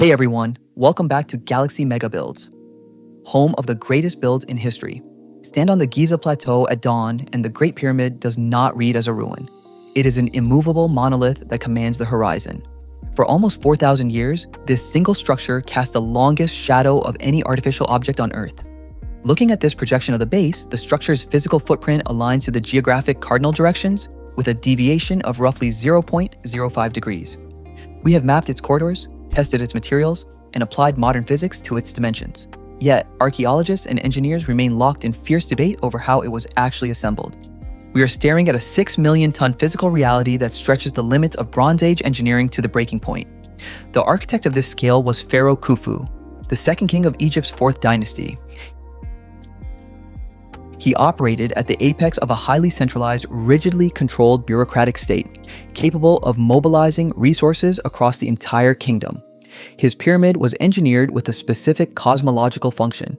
Hey everyone, welcome back to Galaxy Mega Builds, home of the greatest builds in history. Stand on the Giza Plateau at dawn and the Great Pyramid does not read as a ruin. It is an immovable monolith that commands the horizon. For almost 4,000 years, this single structure cast the longest shadow of any artificial object on Earth. Looking at this projection of the base, the structure's physical footprint aligns to the geographic cardinal directions with a deviation of roughly 0.05 degrees. We have mapped its corridors, tested its materials, and applied modern physics to its dimensions. Yet, archaeologists and engineers remain locked in fierce debate over how it was actually assembled. We are staring at a 6 million ton physical reality that stretches the limits of Bronze Age engineering to the breaking point. The architect of this scale was Pharaoh Khufu, the second king of Egypt's 4th dynasty. He operated at the apex of a highly centralized, rigidly controlled bureaucratic state, capable of mobilizing resources across the entire kingdom. His pyramid was engineered with a specific cosmological function.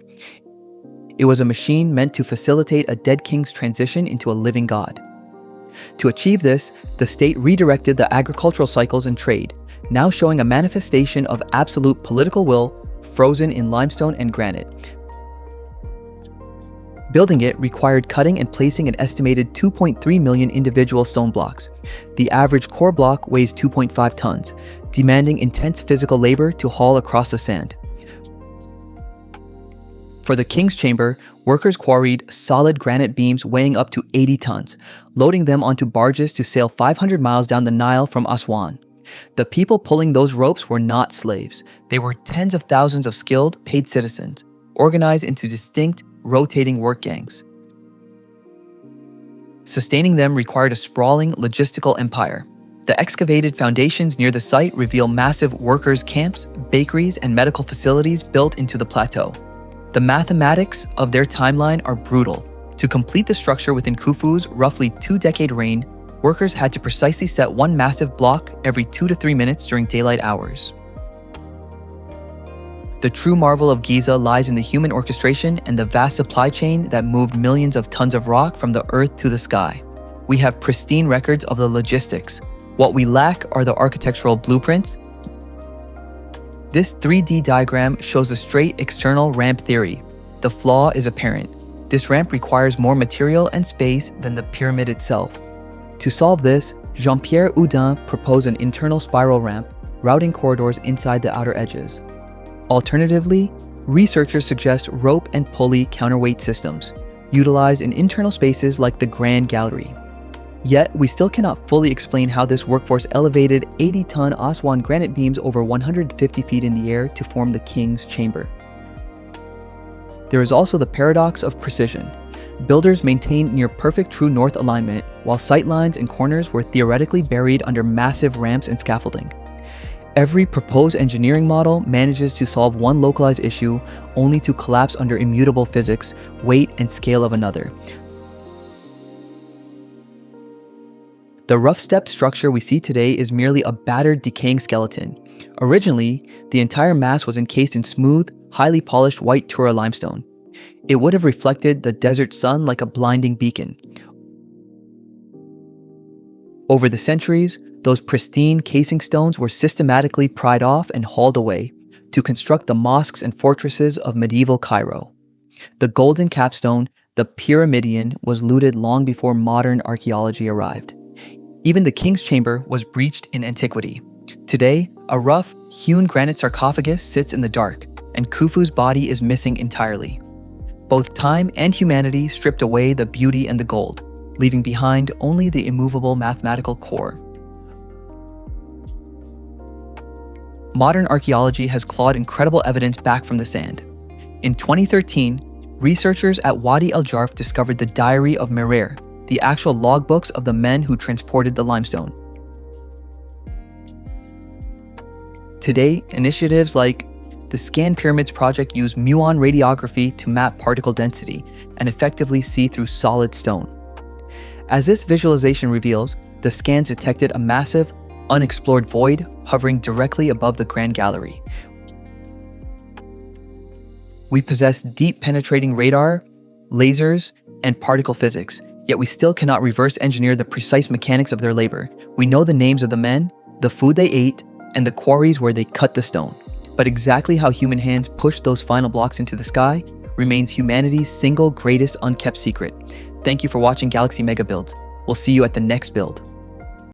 It was a machine meant to facilitate a dead king's transition into a living god. To achieve this, the state redirected the agricultural cycles and trade, now showing a manifestation of absolute political will frozen in limestone and granite. Building it required cutting and placing an estimated 2.3 million individual stone blocks. The average core block weighs 2.5 tons, demanding intense physical labor to haul across the sand. For the king's chamber, workers quarried solid granite beams weighing up to 80 tons, loading them onto barges to sail 500 miles down the Nile from Aswan. The people pulling those ropes were not slaves. They were tens of thousands of skilled, paid citizens, organized into distinct, rotating work gangs. Sustaining them required a sprawling logistical empire. The excavated foundations near the site reveal massive workers' camps, bakeries, and medical facilities built into the plateau. The mathematics of their timeline are brutal. To complete the structure within Khufu's roughly 2-decade reign, workers had to precisely set one massive block every 2 to 3 minutes during daylight hours. The true marvel of Giza lies in the human orchestration and the vast supply chain that moved millions of tons of rock from the earth to the sky. We have pristine records of the logistics. What we lack are the architectural blueprints. This 3D diagram shows a straight external ramp theory. The flaw is apparent. This ramp requires more material and space than the pyramid itself. To solve this, Jean-Pierre Houdin proposed an internal spiral ramp, routing corridors inside the outer edges. Alternatively, researchers suggest rope and pulley counterweight systems, utilized in internal spaces like the Grand Gallery. Yet, we still cannot fully explain how this workforce elevated 80-ton Aswan granite beams over 150 feet in the air to form the king's chamber. There is also the paradox of precision. Builders maintained near-perfect true north alignment, while sightlines and corners were theoretically buried under massive ramps and scaffolding. Every proposed engineering model manages to solve one localized issue only to collapse under immutable physics, weight, and scale of another. The rough-stepped structure we see today is merely a battered, decaying skeleton. Originally, the entire mass was encased in smooth, highly polished white Tura limestone. It would have reflected the desert sun like a blinding beacon. Over the centuries, those pristine casing stones were systematically pried off and hauled away to construct the mosques and fortresses of medieval Cairo. The golden capstone, the pyramidion, was looted long before modern archaeology arrived. Even the king's chamber was breached in antiquity. Today, a rough, hewn granite sarcophagus sits in the dark, and Khufu's body is missing entirely. Both time and humanity stripped away the beauty and the gold, leaving behind only the immovable mathematical core. Modern archaeology has clawed incredible evidence back from the sand. In 2013, researchers at Wadi El Jarf discovered the diary of Merer, the actual logbooks of the men who transported the limestone. Today, initiatives like the Scan Pyramids project use Muon radiography to map particle density and effectively see through solid stone. As this visualization reveals, the scans detected a massive, unexplored void hovering directly above the Grand Gallery. We possess deep penetrating radar, lasers, and particle physics, yet we still cannot reverse engineer the precise mechanics of their labor. We know the names of the men, the food they ate, and the quarries where they cut the stone. But exactly how human hands pushed those final blocks into the sky remains humanity's single greatest unkept secret. Thank you for watching Galaxy Mega Builds. We'll see you at the next build.